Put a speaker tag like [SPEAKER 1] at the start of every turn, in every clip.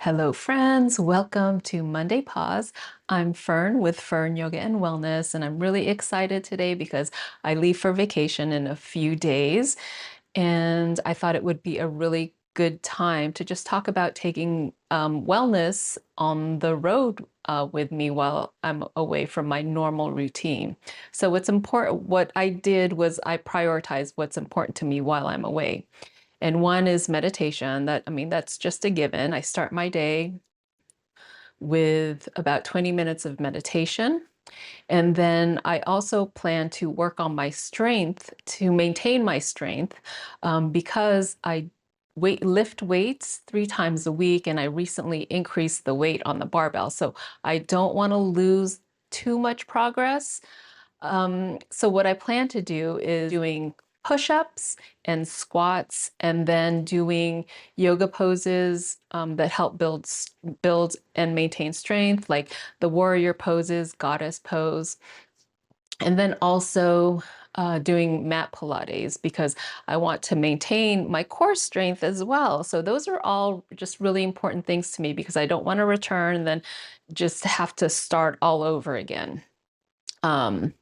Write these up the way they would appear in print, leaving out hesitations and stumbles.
[SPEAKER 1] Hello, friends. Welcome to Monday Pause. I'm Fern with Fern Yoga and Wellness, and I'm really excited today because I leave for vacation in a few days. And I thought it would be a really good time to just talk about taking wellness on the road with me while I'm away from my normal routine. So, what's important, what I did was I prioritized what's important to me while I'm away. And one is meditation. That's just a given. I start my day with about 20 minutes of meditation. And then I also plan to work on my strength to maintain my strength because I lift weights 3 times a week, and I recently increased the weight on the barbell. So I don't want to lose too much progress. So what I plan to do is doing push-ups and squats, and then doing yoga poses that help build and maintain strength, like the warrior poses, goddess pose, and then also doing mat Pilates because I want to maintain my core strength as well. So those are all just really important things to me because I don't want to return and then just have to start all over again. Um,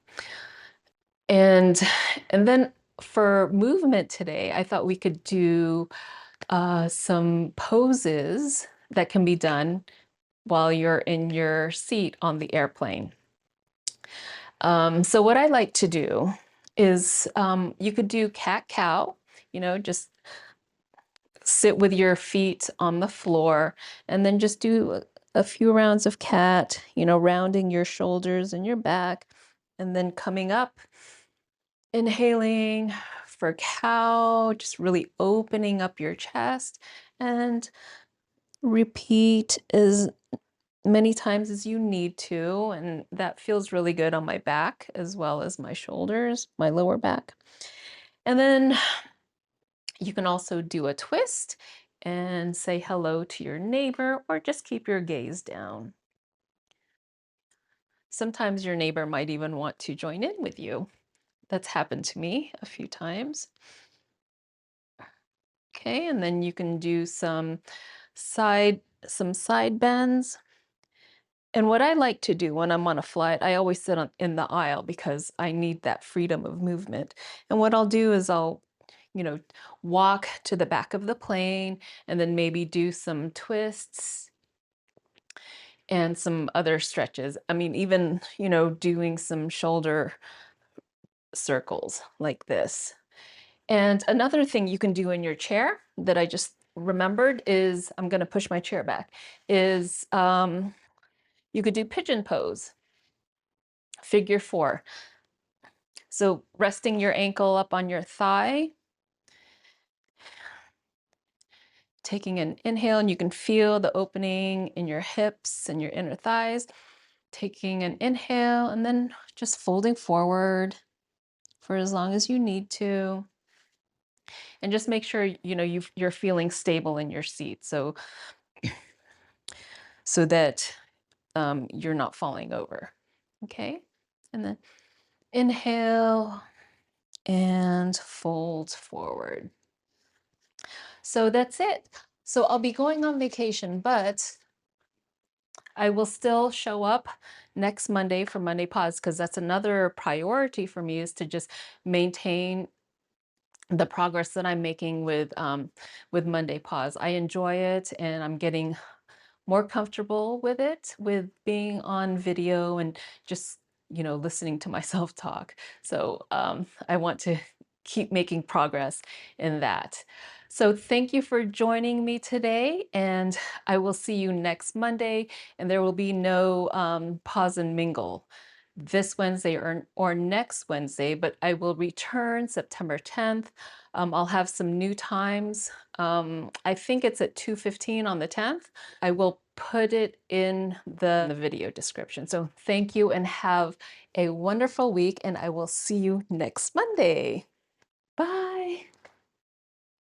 [SPEAKER 1] And and then for movement today, I thought we could do some poses that can be done while you're in your seat on the airplane. So what I like to do is you could do cat-cow, just sit with your feet on the floor and then just do a few rounds of cat, rounding your shoulders and your back, and then coming up. Inhaling for cow, just really opening up your chest, and repeat as many times as you need to. And that feels really good on my back as well as my shoulders, my lower back. And then you can also do a twist and say hello to your neighbor, or just keep your gaze down. Sometimes your neighbor might even want to join in with you. That's happened to me a few times. Okay, and then you can do some side bends. And what I like to do when I'm on a flight, I always sit in the aisle because I need that freedom of movement. And what I'll do is I'll, you know, walk to the back of the plane and then maybe do some twists and some other stretches. I mean, even, doing some shoulder circles like this. And another thing you can do in your chair that I just remembered is, I'm going to push my chair back, is you could do pigeon pose, figure four. So resting your ankle up on your thigh, taking an inhale, and you can feel the opening in your hips and your inner thighs. Taking an inhale and then just folding forward for as long as you need to. And just make sure, you're feeling stable in your seat. So that you're not falling over. Okay. And then inhale and fold forward. So that's it. So I'll be going on vacation, but I will still show up next Monday for Monday Pause because that's another priority for me, is to just maintain the progress that I'm making with Monday Pause. I enjoy it, and I'm getting more comfortable with it, with being on video and just, listening to myself talk. So I want to keep making progress in that. So thank you for joining me today, and I will see you next Monday, and there will be no pause and mingle this Wednesday or next Wednesday, but I will return September 10th. I'll have some new times. I think it's at 2:15 on the 10th. I will put it in the video description. So thank you and have a wonderful week, and I will see you next Monday. Bye.